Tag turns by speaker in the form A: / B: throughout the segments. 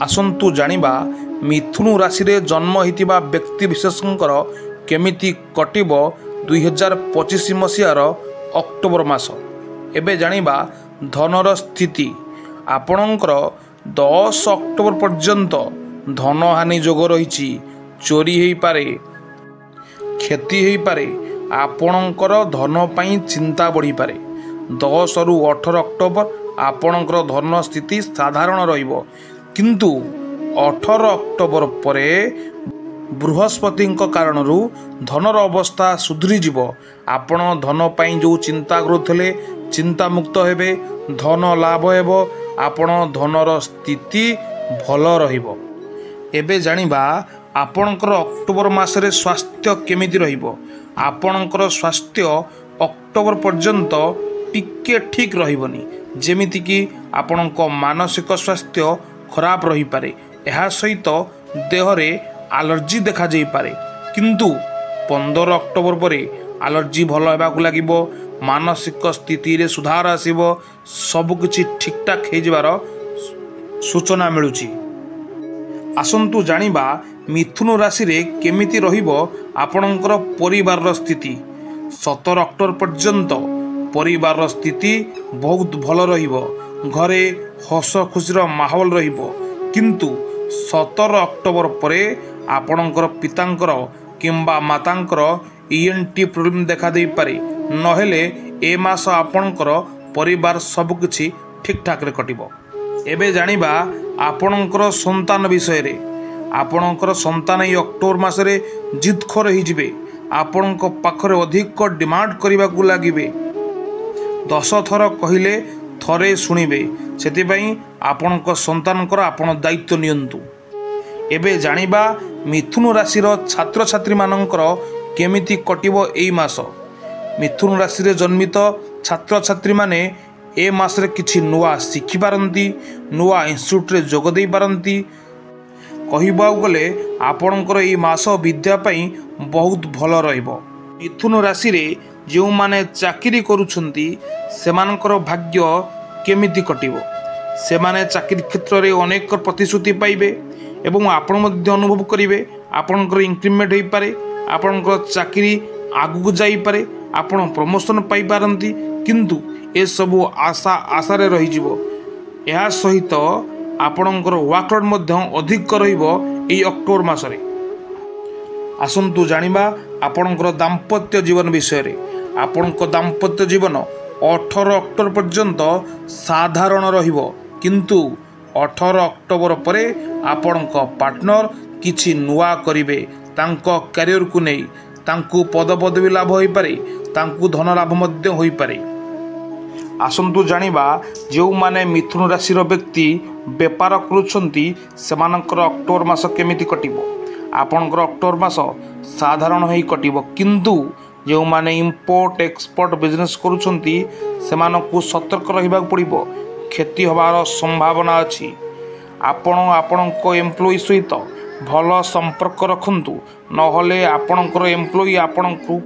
A: आसंतु जानिबा मिथुन राशि रे जन्म होइतिबा व्यक्ति विशेषकर केमिति कटिबो 2025 मसीहार अक्टोबर मास। एबे जानिबा धनर स्थिति आपणकर 10 अक्टोबर पर्यंत धनहानि जोग रही चोरी हो पारे क्षति हो पारे आपणकर धन पाई चिंता बढ़ी पारे। 10 रु 18 अक्टोबर आपणकर धन स्थिति साधारण रहिबो किंतु 18 अक्टोबर परे बृहस्पति कारणरू धनर अवस्था सुधरी जीवो। आपण धन पाई जो चिंता करुले चिंता मुक्त हेबे धन लाभ हेबो आपण धनर स्थिति भल रहिबो। एबे जानिबा आपणकर अक्टोबर मासरे स्वास्थ्य केमिति रहिबो। आपणकर स्वास्थ्य अक्टोबर पर्यंत टिके ठीक रहिबनी जेमिति कि आपणक मानसिक स्वास्थ्य खराब रही पारे। यह सहित देहरे एलर्जी देखा जाई पारे किंतु 15 अक्टोबर पर एलर्जी भल होबाकु लागिबो मानसिक स्थिति रे सुधार आसीबो सबकिछि ठीक ठाक हो जबार सूचना मिलुछि। आसंतु जानिबा मिथुन राशि रे केमिति रहिबो आपणकर परिवार स्थिति। 17 अक्टोबर पर्यंत परिवार स्थिति बहुत भल रहिबो घरे हस खुशीर माहौल रहिबो किंतु 17 अक्टोबर परे आपणकर पितांकर किंबा मातांकर ईएनटी प्रॉब्लम देखा दे पारे नहेले ए मास आपणकर परिवार सबकिछि ठीक ठाक रे कटिबो। एबे जानिबा आपणकर संतान विषय रे आपणकर संतान ए अक्टोबर मासरे जिदखोर हो जिवे आपणक पाखरे अधिक डिमांड करबा को लागिबे 10 थर कहिले थरे शुणिबे सेतिपई आपणक संतानकर आपण दायित्व नियंतु। एबे जानिबा मिथुन राशिर छात्र छात्री मानकर केमिति कटिबो एई मास। मिथुन राशि रे जन्मित छात्र छात्री माने ए मासरे किछि नुआ शिखि पारंती नुआ इंस्टिट्यूट रे जोग देई पारंती। कहिबाउ गले आपणकर एई मास विद्या पई बहुत भल रहिबो। मिथुन राशि रे जो माने चाकरी करूछंती सेमानकर भाग्य केमिति कटिबो। सेमाने चाकरी क्षेत्र रे अनेक प्रतिश्रुति पाइबे एवं आपण मध्य अनुभव करिवे आपणकर इंक्रीमेंट होई पारे आपणकर चाकरी आगु जाई पारे आपण प्रमोशन पाई पारंती किंतु ए सबु आशा आशारे रही जीवो। एहा सहित आपणकर वर्कलोड मध्य अधिक रहिबो एई अक्टोबर मासरे। आसंतु जानिबा आपणकर दाम्पत्य जीवन विषय रे। आपणकर दाम्पत्य जीवन 18 अक्टोबर पर्यंत साधारण रहिबो किंतु 18 अक्टोबर परे आपणक पार्टनर किछि नुआ करिवे तांको करियर को नै तांकु पदपदवी लाभ होई पारे तांकु धन लाभ मध्य होई पारे। आसंतु जानिबा जो माने मिथुन राशि व्यक्ति व्यापार करूछंती सेमानकर अक्टोबर मास केमिति कटिबो। आपणकर अक्टोबर मास साधारण होई कटिबो किंतु जो माने इंपोर्ट एक्सपोर्ट बिजनेस करूछंती सेमानकु सतर्क रहिबाक पड़िबो क्षति होबार संभावना अछि। आपण आपणको एम्प्लॉय सहित भल संपर्क रखंतु नहले आपणकर एम्प्लॉय आपणकु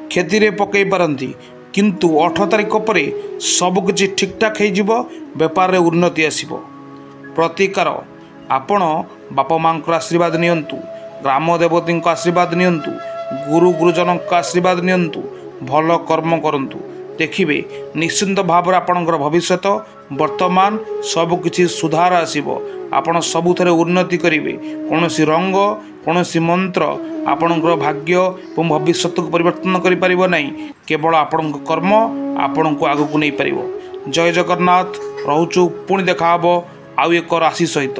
A: क्षति रे पकई पारंती किंतु 8 तारिख परे सब किछि ठीक ठाक हो जिवो व्यापार रे उन्नति आसीबो। प्रतिकार आपण बापा मांकर आशीर्वाद नियंतु ग्राम देवती आशीर्वाद नियंतु गुरु गुरुजन आशीर्वाद नियंतु भल कर्म करंतु देखिबे निश्चिंत भाव आपणकर भविष्य वर्तमान सबकिछि सुधार आसीबो। आपण सबुथरे उन्नति करिवे कोनोसी रंग कोनोसी मंत्र आपणकर भाग्य एवं भविष्य को परिवर्तन करि परिबो नै केवल आपणक कर्म आपणको आगु को नै परिबो। जय जगन्नाथ रहुचु पुणी देखा हबो आउ एक राशि सहित।